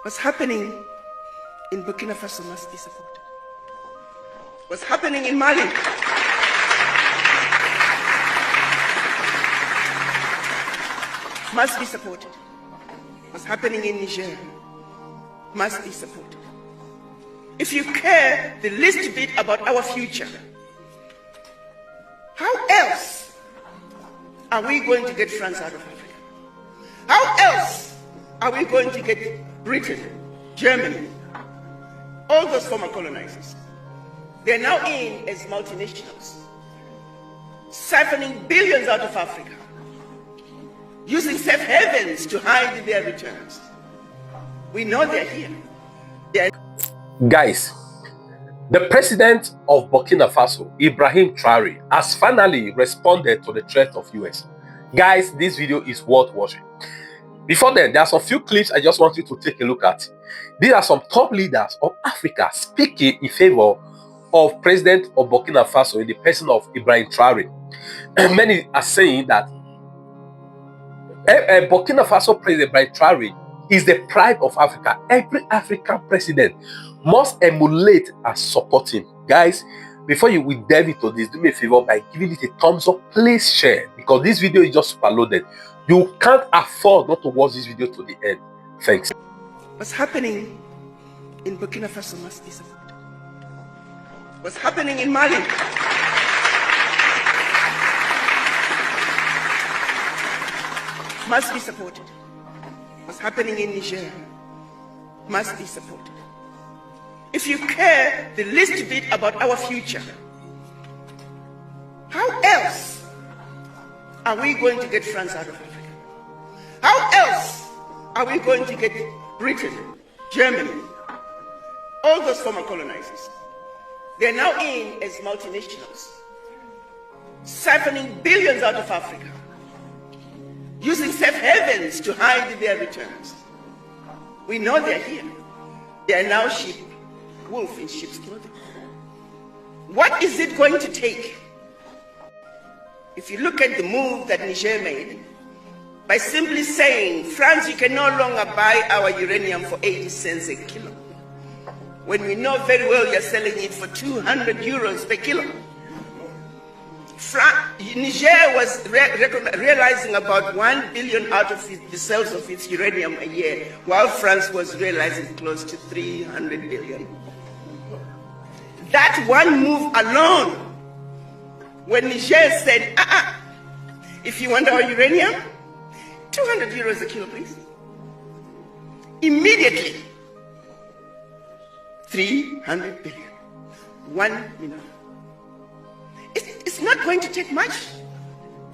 What's happening in Burkina Faso must be supported. What's happening in Mali must be supported. What's happening in Niger must be supported. If you care the least bit about our future, how else are we going to get France out of Africa? How else are we going to get Britain, Germany, all those former colonizers? They're now in as multinationals, siphoning billions out of Africa, using safe havens to hide their returns. We know they're here. Guys, the president of Burkina Faso, Ibrahim Traore, has finally responded to the threat of U.S. Guys, this video is worth watching. Before then, there are some few clips I just want you to take a look at. These are some top leaders of Africa speaking in favor of President of Burkina Faso in the person of Ibrahim Traore. Many are saying that Burkina Faso President Ibrahim Traore is the pride of Africa. Every African president must emulate and support him. Guys, before we delve into this, do me a favor by giving it a thumbs up. Please share, because this video is just super loaded. You can't afford not to watch this video to the end. Thanks. What's happening in Burkina Faso must be supported. What's happening in Mali must be supported. What's happening in Niger must be supported. If you care the least bit about our future, how else are we going to get France out of Africa? How else are we going to get Britain, Germany, all those former colonizers? They're now in as multinationals, siphoning billions out of Africa, using safe havens to hide their returns. We know they're here. They are now wolf in sheep's clothing. What is it going to take? If you look at the move that Niger made, by simply saying, France, you can no longer buy our uranium for 80 cents a kilo, when we know very well you're selling it for 200 euros per kilo. Niger was realizing about 1 billion out of the sales of its uranium a year, while France was realizing close to 300 billion. That one move alone, when Niger said, if you want our uranium, 200 euros a kilo, please. Immediately, 300 billion. 1 million. It's not going to take much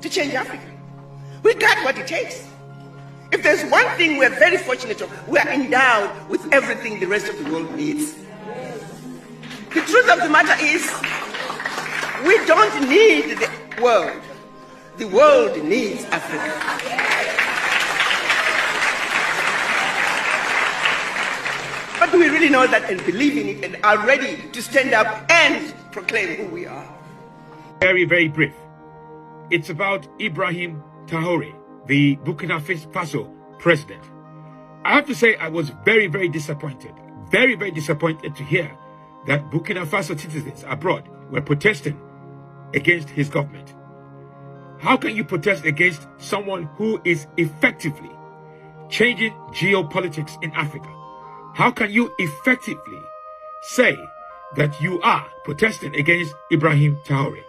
to change Africa. We got what it takes. If there's one thing we're very fortunate of, we are endowed with everything the rest of the world needs. The truth of the matter is, we don't need the world. The world needs Africa. But do we really know that and believe in it and are ready to stand up and proclaim who we are? Very, very brief. It's about Ibrahim Traore, the Burkina Faso president. I have to say I was very, very disappointed. Very, very disappointed to hear that Burkina Faso citizens abroad were protesting against his government. How can you protest against someone who is effectively changing geopolitics in Africa? How can you effectively say that you are protesting against Ibrahim Traore?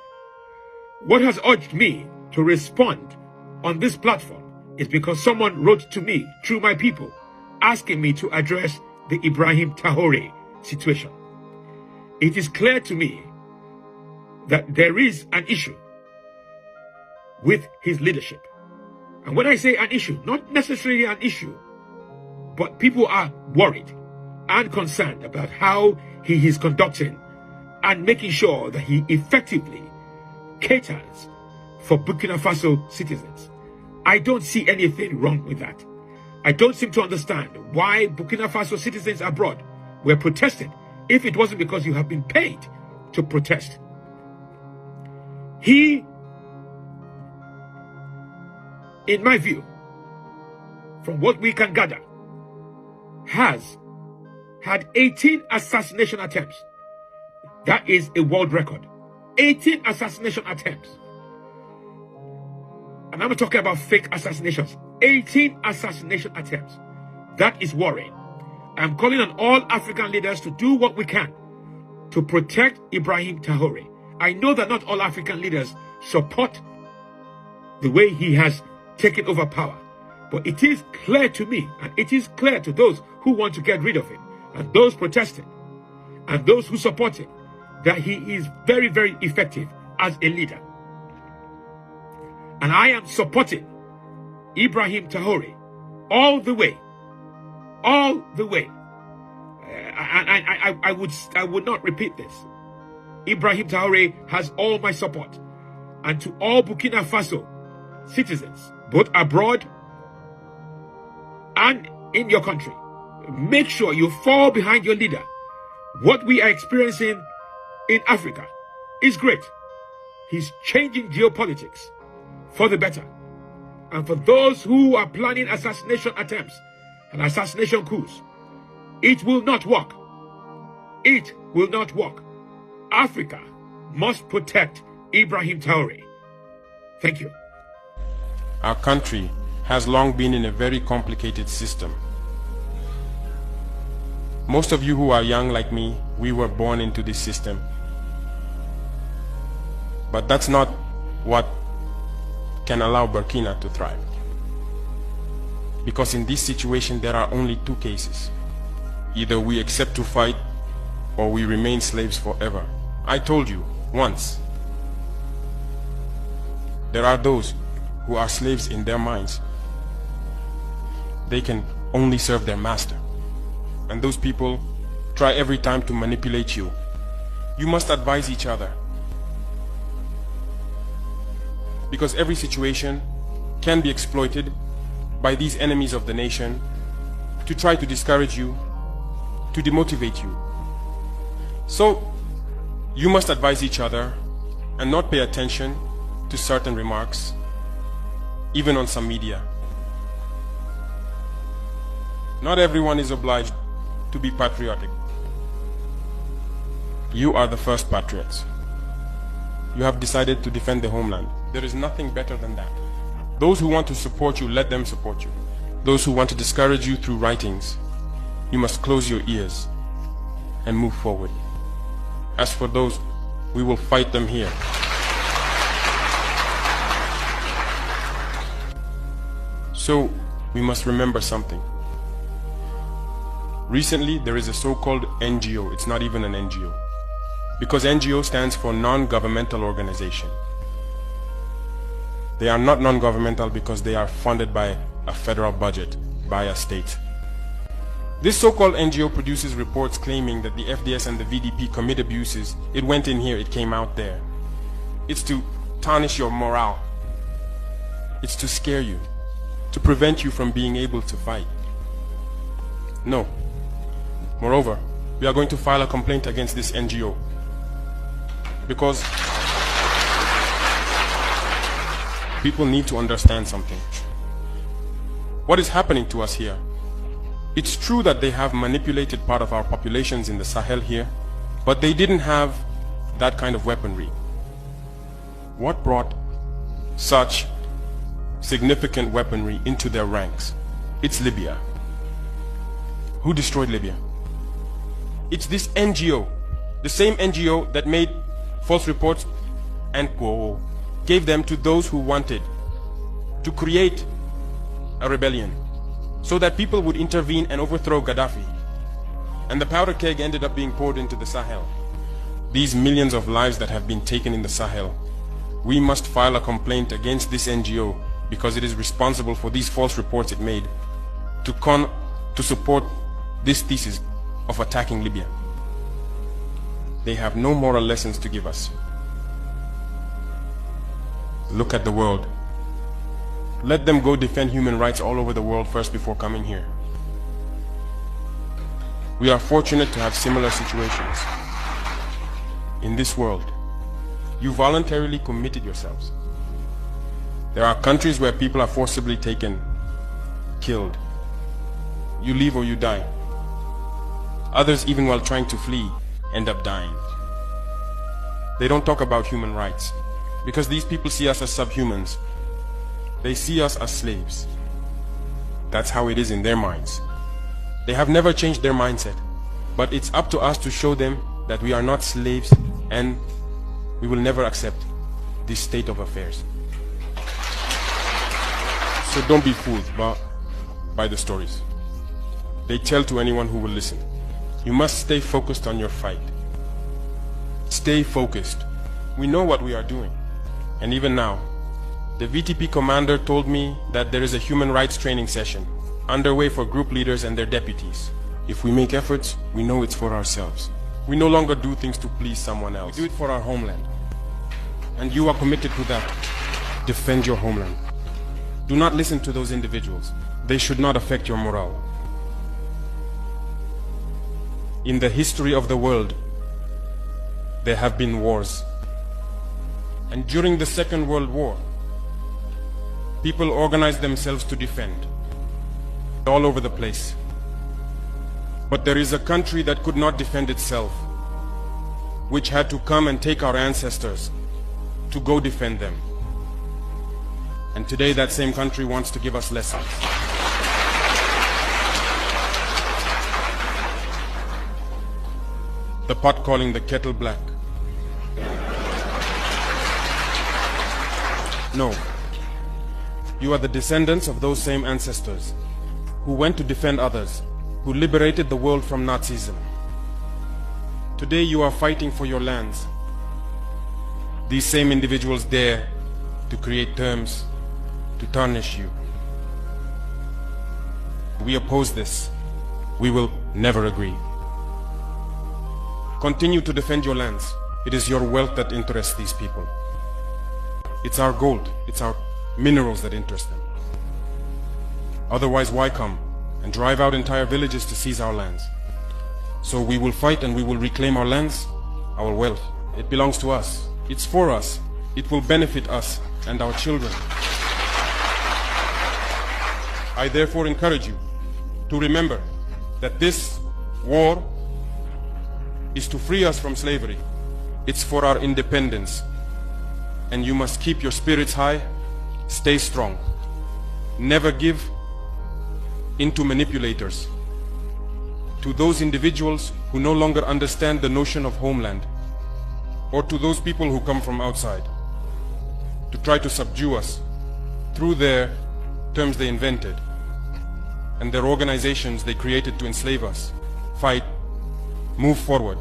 What has urged me to respond on this platform is because someone wrote to me through my people asking me to address the Ibrahim Traore situation. It is clear to me that there is an issue with his leadership. And when I say an issue, not necessarily an issue, but people are worried and concerned about how he is conducting and making sure that he effectively caters for Burkina Faso citizens. I don't see anything wrong with that. I don't seem to understand why Burkina Faso citizens abroad were protesting if it wasn't because you have been paid to protest. He, in my view, from what we can gather, has had 18 assassination attempts. That is a world record. 18 assassination attempts. And I'm talking about fake assassinations. 18 assassination attempts. That is worrying. I'm calling on all African leaders to do what we can to protect Ibrahim Traore. I know that not all African leaders support the way he has taken over power. But it is clear to me, and it is clear to those who want to get rid of him, and those protesting, and those who support him, that he is very, very effective as a leader. And I am supporting Ibrahim Traore all the way. All the way. I would not repeat this. Ibrahim Traore has all my support. And to all Burkina Faso citizens, both abroad and in your country, make sure you fall behind your leader. What we are experiencing in Africa is great. He's changing geopolitics for the better. And for those who are planning assassination attempts and assassination coups, it will not work. It will not work. Africa must protect Ibrahim Traore. Thank you. Our country has long been in a very complicated system. Most of you who are young like me, we were born into this system. But that's not what can allow Burkina to thrive. Because in this situation there are only two cases. Either we accept to fight or we remain slaves forever. I told you once, there are those who are slaves in their minds. They can only serve their master. And those people try every time to manipulate you. You must advise each other. Because every situation can be exploited by these enemies of the nation to try to discourage you, to demotivate you. So you must advise each other and not pay attention to certain remarks, even on some media. Not everyone is obliged to be patriotic. You are the first patriots. You have decided to defend the homeland. There is nothing better than that. Those who want to support you, let them support you. Those who want to discourage you through writings, you must close your ears and move forward. As for those, we will fight them here. So, we must remember something. Recently, there is a so-called NGO. It's not even an NGO. Because NGO stands for non-governmental organization. They are not non-governmental because they are funded by a federal budget, by a state. This so-called NGO produces reports claiming that the FDS and the VDP commit abuses. It went in here, it came out there. It's to tarnish your morale. It's to scare you, to prevent you from being able to fight. No. Moreover, we are going to file a complaint against this NGO because people need to understand something. What is happening to us here? It's true that they have manipulated part of our populations in the Sahel here, but they didn't have that kind of weaponry. What brought such significant weaponry into their ranks? It's Libya. Who destroyed Libya? It's this NGO, the same NGO that made false reports and gave them to those who wanted to create a rebellion so that people would intervene and overthrow Gaddafi. And the powder keg ended up being poured into the Sahel. These millions of lives that have been taken in the Sahel, we must file a complaint against this NGO because it is responsible for these false reports it made to support this thesis of attacking Libya. They have no moral lessons to give us. Look at the world. Let them go defend human rights all over the world first before coming here. We are fortunate to have similar situations. In this world, you voluntarily committed yourselves. There are countries where people are forcibly taken, killed. You leave or you die. Others, even while trying to flee, end up dying. They don't talk about human rights because these people see us as subhumans. They see us as slaves. That's how it is in their minds. They have never changed their mindset, but it's up to us to show them that we are not slaves and we will never accept this state of affairs. So don't be fooled by the stories they tell to anyone who will listen. You must stay focused on your fight. Stay focused. We know what we are doing. And even now, the VTP commander told me that there is a human rights training session underway for group leaders and their deputies. If we make efforts, we know it's for ourselves. We no longer do things to please someone else. We do it for our homeland. And you are committed to that. Defend your homeland. Do not listen to those individuals. They should not affect your morale. In the history of the world, there have been wars. And during the Second World War, people organized themselves to defend all over the place. But there is a country that could not defend itself, which had to come and take our ancestors to go defend them. And today that same country wants to give us lessons. The pot calling the kettle black. No. You are the descendants of those same ancestors who went to defend others, who liberated the world from Nazism. Today you are fighting for your lands. These same individuals dare to create terms to tarnish you. We oppose this. We will never agree. Continue to defend your lands. It is your wealth that interests these people. It's our gold, it's our minerals that interest them. Otherwise, why come and drive out entire villages to seize our lands? So we will fight and we will reclaim our lands, our wealth. It belongs to us. It's for us. It will benefit us and our children. I therefore encourage you to remember that this war is to free us from slavery. It's for our independence. And you must keep your spirits high, stay strong. Never give in to manipulators, to those individuals who no longer understand the notion of homeland, or to those people who come from outside to try to subdue us through their terms they invented and their organizations they created to enslave us. Fight, move forward,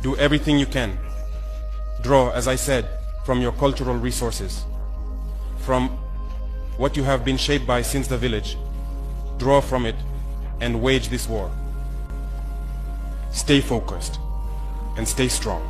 do everything you can. Draw, as I said, from your cultural resources, from what you have been shaped by since the village. Draw from it and wage this war. Stay focused and stay strong.